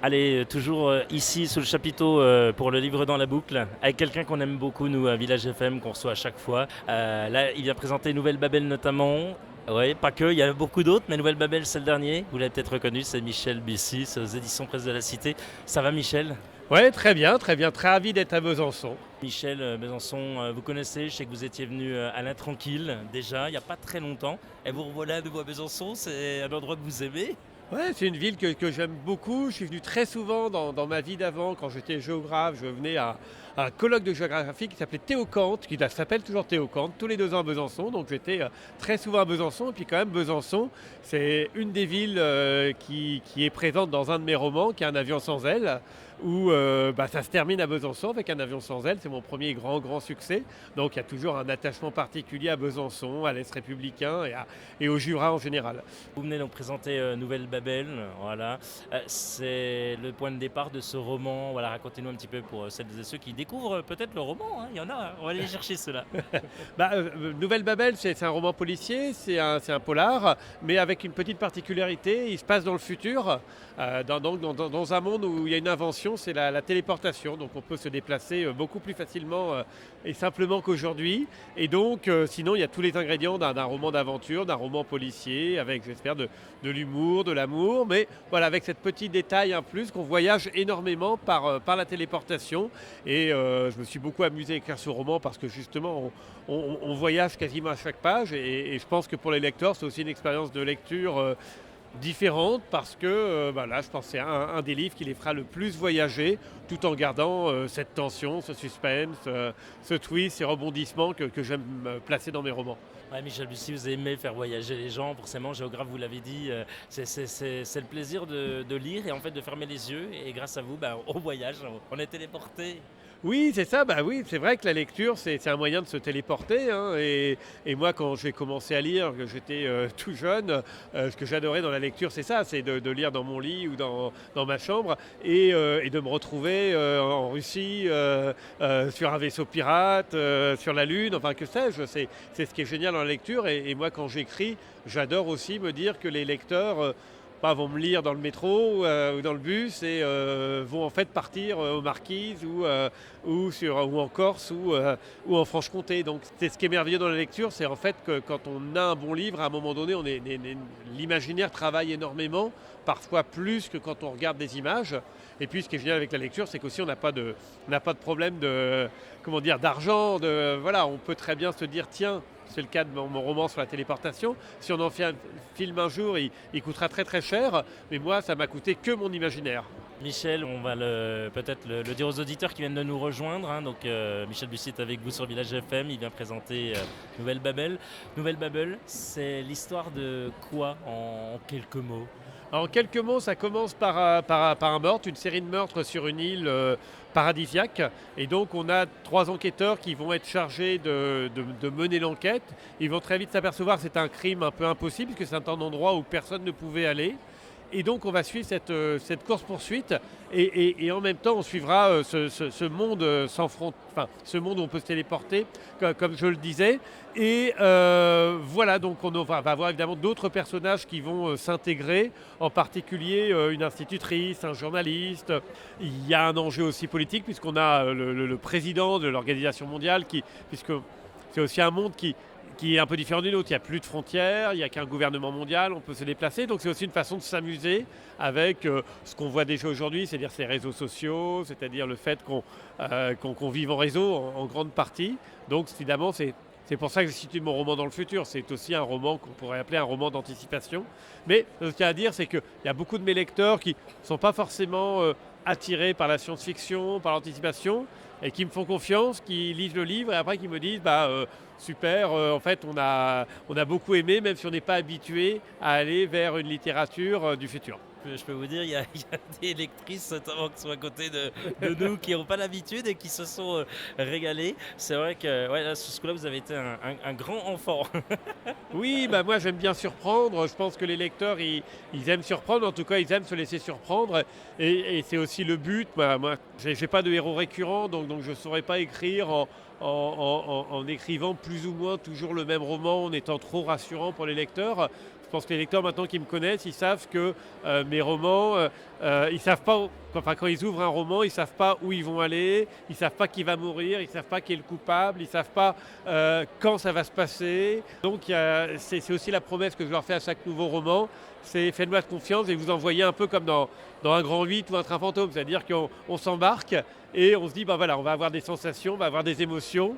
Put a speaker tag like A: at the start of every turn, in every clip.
A: Allez, toujours ici sous le chapiteau pour le livre dans la boucle, avec quelqu'un qu'on aime beaucoup, nous, à Village FM, qu'on reçoit à chaque fois. Là, il vient présenter Nouvelle Babel notamment. Oui, pas que, il y a beaucoup d'autres, mais Nouvelle Babel, c'est le dernier. Vous l'avez peut-être reconnu, c'est Michel Bussy, c'est aux éditions Presse de la Cité. Ça va, Michel?
B: Ouais, très bien, très bien. Très ravi d'être à Besançon.
A: Michel Besançon, vous connaissez, je sais que vous étiez venu à l'Intranquille déjà, il n'y a pas très longtemps. Et vous revoilà à nouveau à Besançon, c'est un endroit que vous aimez?
B: Ouais, c'est une ville que j'aime beaucoup. Je suis venu très souvent dans ma vie d'avant. Quand j'étais géographe, je venais à un colloque de géographie qui s'appelait Théocante, qui s'appelle toujours Théocante, tous les 2 ans à Besançon. Donc j'étais très souvent à Besançon. Et puis quand même, Besançon, c'est une des villes qui est présente dans un de mes romans, qui est Un avion sans aile, où ça se termine à Besançon avec Un avion sans aile. C'est mon premier grand succès. Donc il y a toujours un attachement particulier à Besançon, à l'Est républicain et au Jura en général.
A: Vous venez donc présenter Nouvelle Babel, voilà. C'est le point de départ de ce roman. Voilà, racontez-nous un petit peu pour celles et ceux qui découvrent peut-être le roman, hein. Il y en a, hein. On va aller chercher cela.
B: Nouvelle Babel, c'est un roman policier, c'est un polar, mais avec une petite particularité, il se passe dans le futur, dans un monde où il y a une invention, c'est la téléportation. Donc on peut se déplacer beaucoup plus facilement et simplement qu'aujourd'hui. Et donc, sinon, il y a tous les ingrédients d'un roman d'aventure, d'un roman policier, avec, j'espère, de l'humour, de l'amour, mais voilà, avec cette petite détail en plus qu'on voyage énormément par la téléportation. Et je me suis beaucoup amusé à écrire ce roman parce que justement, on voyage quasiment à chaque page. Et je pense que pour les lecteurs, c'est aussi une expérience de lecture différente parce que là, je pense que c'est un des livres qui les fera le plus voyager tout en gardant cette tension, ce suspense, ce twist, ces rebondissements que j'aime placer dans mes romans.
A: Ouais, Michel Bussy, vous aimez faire voyager les gens, forcément, géographe, vous l'avez dit, c'est le plaisir de lire et en fait de fermer les yeux. Et grâce à vous, on voyage, on est téléporté.
B: Oui, c'est ça. Bah oui, c'est vrai que la lecture, c'est un moyen de se téléporter, hein. Et moi, quand j'ai commencé à lire, que j'étais tout jeune, ce que j'adorais dans la lecture, c'est ça, c'est de lire dans mon lit ou dans ma chambre et de me retrouver en Russie, sur un vaisseau pirate, sur la Lune, enfin que sais-je. C'est ce qui est génial dans la lecture. Et moi, quand j'écris, j'adore aussi me dire que les lecteurs vont me lire dans le métro ou dans le bus et vont en fait partir aux Marquises ou en Corse ou en Franche-Comté. Donc c'est ce qui est merveilleux dans la lecture, c'est en fait que quand on a un bon livre, à un moment donné, l'imaginaire travaille énormément, parfois plus que quand on regarde des images. Et puis ce qui est génial avec la lecture, c'est qu'aussi on n'a pas de problème d'argent. Voilà, on peut très bien se dire tiens. C'est le cas de mon roman sur la téléportation. Si on en fait un film un jour, il coûtera très très cher. Mais moi, ça m'a coûté que mon imaginaire.
A: Michel, on va peut-être le dire aux auditeurs qui viennent de nous rejoindre, hein. Donc Michel Bussy est avec vous sur Village FM, il vient présenter Nouvelle Babel. Nouvelle Babel, c'est l'histoire de quoi en quelques mots?
B: En quelques mots, ça commence par un meurtre, une série de meurtres sur une île paradisiaque. Et donc on a 3 enquêteurs qui vont être chargés de mener l'enquête. Ils vont très vite s'apercevoir que c'est un crime un peu impossible, puisque c'est un endroit où personne ne pouvait aller. Et donc on va suivre cette course-poursuite et en même temps on suivra ce monde sans front, enfin ce monde où on peut se téléporter, comme je le disais. Et voilà, donc on va avoir évidemment d'autres personnages qui vont s'intégrer, en particulier une institutrice, un journaliste. Il y a un enjeu aussi politique puisqu'on a le président de l'Organisation mondiale, puisque c'est aussi un monde qui est un peu différent du nôtre. Il n'y a plus de frontières, il n'y a qu'un gouvernement mondial, on peut se déplacer. Donc c'est aussi une façon de s'amuser avec ce qu'on voit déjà aujourd'hui, c'est-à-dire ces réseaux sociaux, c'est-à-dire le fait qu'on vive en réseau en grande partie. Donc évidemment, c'est pour ça que j'ai situé mon roman dans le futur. C'est aussi un roman qu'on pourrait appeler un roman d'anticipation. Mais ce qu'il y a à dire, c'est qu'il y a beaucoup de mes lecteurs qui ne sont pas forcément attirés par la science-fiction, par l'anticipation, et qui me font confiance, qui lisent le livre et après qui me disent super, en fait on a beaucoup aimé, même si on n'est pas habitué à aller vers une littérature du futur.
A: Je peux vous dire, il y a des lectrices notamment qui sont à côté de nous, qui n'ont pas l'habitude et qui se sont régalées. C'est vrai que là, sur ce coup-là, vous avez été un grand enfant.
B: Oui, moi j'aime bien surprendre. Je pense que les lecteurs, ils aiment surprendre. En tout cas, ils aiment se laisser surprendre. Et c'est aussi le but. Moi, j'ai pas de héros récurrent, donc je ne saurais pas écrire en écrivant plus ou moins toujours le même roman, en étant trop rassurant pour les lecteurs. Je pense que les lecteurs maintenant qui me connaissent, ils savent que mes romans, ils savent pas, quand ils ouvrent un roman, ils savent pas où ils vont aller, ils savent pas qui va mourir, ils savent pas qui est le coupable, ils savent pas quand ça va se passer. Donc c'est aussi la promesse que je leur fais à chaque nouveau roman, c'est faites-moi confiance et vous envoyez un peu comme dans un grand 8 ou un train fantôme, c'est-à-dire qu'on s'embarque et on se dit, voilà, on va avoir des sensations, on va avoir des émotions,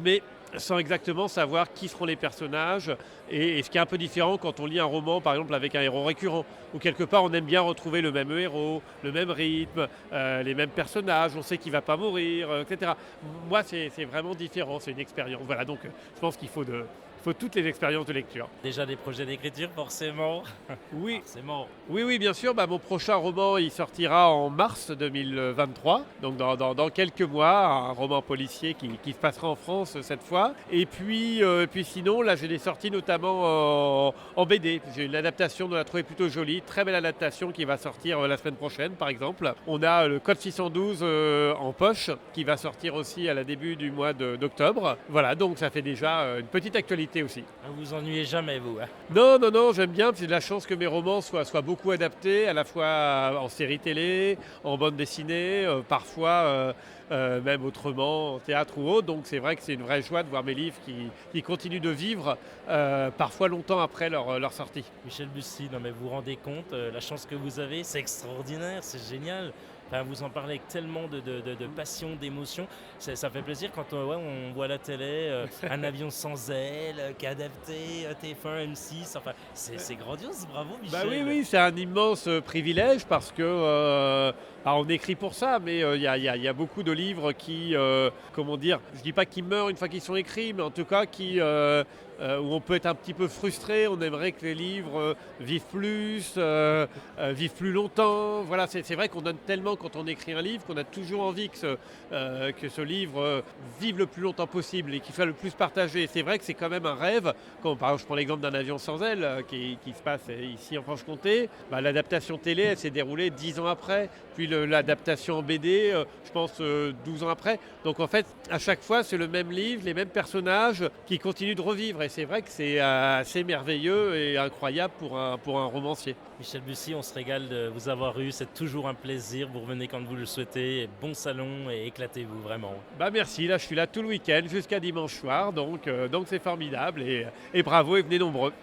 B: mais sans exactement savoir qui seront les personnages et ce qui est un peu différent quand on lit un roman par exemple avec un héros récurrent où quelque part on aime bien retrouver le même héros, le même rythme, les mêmes personnages, on sait qu'il ne va pas mourir, etc. Moi c'est vraiment différent, c'est une expérience. Voilà, donc je pense qu'il faut toutes les expériences de lecture.
A: Déjà des projets d'écriture, forcément.
B: Oui,
A: Forcément.
B: oui, bien sûr. Mon prochain roman, il sortira en mars 2023, donc dans quelques mois, un roman policier qui se passera en France cette fois. Et puis sinon, là, j'ai des sorties notamment en BD. J'ai une adaptation dont on a trouvé plutôt jolie, très belle adaptation qui va sortir la semaine prochaine, par exemple. On a le Code 612 en poche, qui va sortir aussi à la début du mois d'octobre. Voilà, donc ça fait déjà une petite actualité aussi.
A: Vous vous ennuyez jamais, vous, hein?
B: Non, j'aime bien. J'ai de la chance que mes romans soient beaucoup adaptés, à la fois en série télé, en bande dessinée, parfois même autrement, en théâtre ou autre. Donc c'est vrai que c'est une vraie joie de voir mes livres qui continuent de vivre, parfois longtemps après leur sortie.
A: Michel Bussy, non mais vous vous rendez compte, la chance que vous avez, c'est extraordinaire, c'est génial. Enfin, vous en parlez avec tellement de passion, d'émotion. Ça fait plaisir quand on voit à la télé un avion sans ailes qui est adapté, TF1, M6. Enfin, c'est grandiose, bravo Michel.
B: Oui, c'est un immense privilège parce que on écrit pour ça, mais il y a beaucoup de livres qui, comment dire, je dis pas qu'ils meurent une fois qu'ils sont écrits, mais en tout cas où on peut être un petit peu frustré, on aimerait que les livres vivent plus longtemps. Voilà, c'est vrai qu'on donne tellement quand on écrit un livre qu'on a toujours envie que ce livre vive le plus longtemps possible et qu'il soit le plus partagé. C'est vrai que c'est quand même un rêve. Par exemple, je prends l'exemple d'un avion sans ailes qui se passe ici en Franche-Comté. L'adaptation télé, elle s'est déroulée 10 ans après, puis l'adaptation en BD, je pense 12 ans après. Donc en fait, à chaque fois, c'est le même livre, les mêmes personnages qui continuent de revivre. Et c'est vrai que c'est assez merveilleux et incroyable pour un romancier.
A: Michel Bussy, on se régale de vous avoir eu, c'est toujours un plaisir. Vous revenez quand vous le souhaitez. Et bon salon et éclatez-vous vraiment.
B: Merci, là je suis là tout le week-end jusqu'à dimanche soir, donc c'est formidable et bravo et venez nombreux.